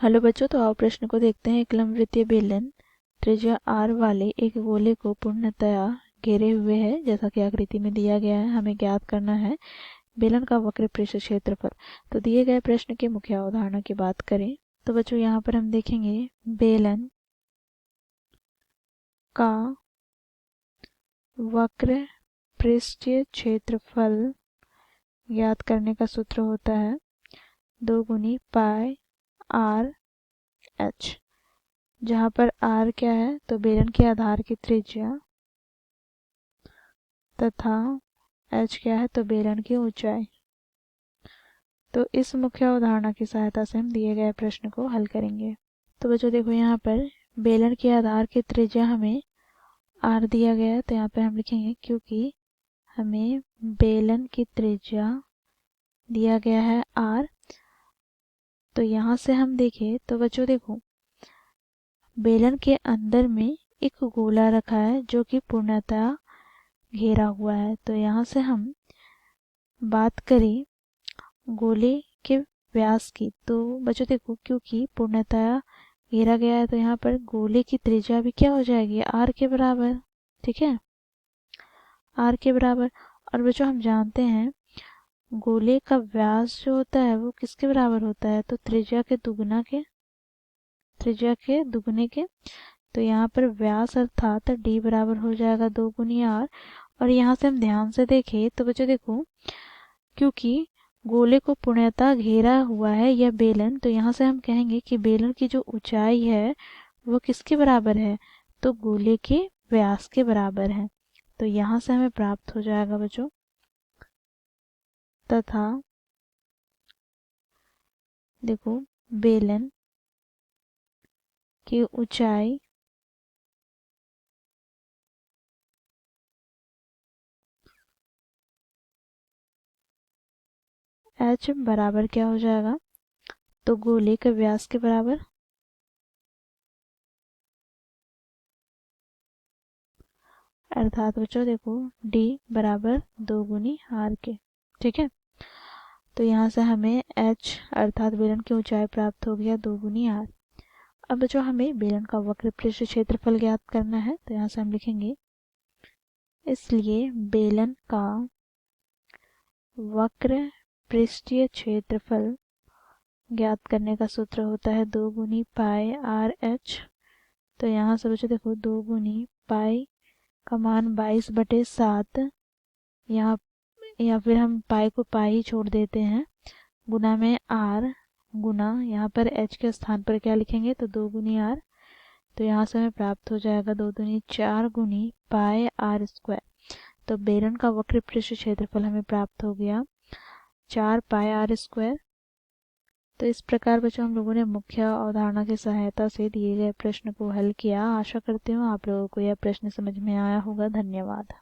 Hello बच्चों, तो आओ प्रश्न को देखते हैं। एक लंबवृत्तीय बेलन त्रिज्या r वाले एक गोले को पूर्णतया घेरे हुए है, जैसा कि आकृति में दिया गया है। हमें ज्ञात करना है बेलन का वक्र पृष्ठ क्षेत्रफल। तो दिए गए प्रश्न के मुख्य अवधारणा की बात करें तो बच्चों यहाँ पर हम देखेंगे बेलन का वक्र पृष्ठीय क्षेत्रफल ज्ञात करने का सूत्र होता है 2 गुनी पाई आर एच, जहाँ पर r क्या है तो बेलन के आधार की त्रिज्या तथा h क्या है तो बेलन की ऊंचाई। तो इस मुख्य अवधारणा की सहायता से हम दिए गए प्रश्न को हल करेंगे। तो बच्चों देखो, यहाँ पर बेलन के आधार की त्रिज्या हमें r दिया गया है, तो यहाँ पर हम लिखेंगे क्योंकि हमें बेलन की त्रिज्या दिया गया है r। तो यहाँ से हम देखें तो बच्चों देखो, बेलन के अंदर में एक गोला रखा है जो कि पूर्णतः घेरा हुआ है। तो यहाँ से हम बात करें गोले के व्यास की, तो बच्चों देखो क्योंकि पूर्णतः घेरा गया है तो यहाँ पर गोले की त्रिज्या भी क्या हो जाएगी r के बराबर। ठीक है, r के बराबर। और बच्चों हम जानते हैं गोले का व्यास जो होता है वो किसके बराबर होता है तो त्रिज्या के दुगने के। तो यहाँ पर व्यास अर्थात d बराबर हो जाएगा 2 गुनी r। और यहाँ से हम ध्यान से देखें तो बच्चों देखो, क्योंकि गोले को पूर्णतः घेरा हुआ है यह बेलन, तो यहाँ से हम कहेंगे कि बेलन की जो ऊंचाई है वो किसके बराबर है तो गोले के व्यास के बराबर है। तो यहाँ से हमें प्राप्त हो जाएगा बच्चों तथा देखो बेलन की ऊंचाई h बराबर क्या हो जाएगा तो गोले के व्यास के बराबर। अर्थात बच्चों देखो d बराबर 2 गुनी r के। ठीक है, तो यहाँ से हमें h अर्थात बेलन की ऊंचाई प्राप्त हो गया 2 गुनी r। अब बच्चों हमें बेलन का वक्र पृष्ठ क्षेत्रफल ज्ञात करना है, तो यहाँ से हम लिखेंगे इसलिए बेलन का वक्र पृष्ठीय क्षेत्रफल ज्ञात करने का सूत्र होता है 2 गुनी पाई आर एच। तो यहाँ से बच्चों देखो 2 गुनी पाई का मान 22/7, यहाँ या फिर हम पाई को पाई ही छोड़ देते हैं, गुना में r गुना यहाँ पर h के स्थान पर क्या लिखेंगे तो 2 गुनी r। तो यहाँ से हमें प्राप्त हो जाएगा 2 दूनी 4 गुनी पाई आर स्क्वायर। तो बेलन का वक्र पृष्ठ क्षेत्रफल हमें प्राप्त हो गया 4 पाई आर स्क्वायर। तो इस प्रकार बच्चों हम लोगों ने मुख्य अवधारणा की सहायता से दिए गए प्रश्न को हल किया। आशा करती हूँ आप लोगों को यह प्रश्न समझ में आया होगा। धन्यवाद।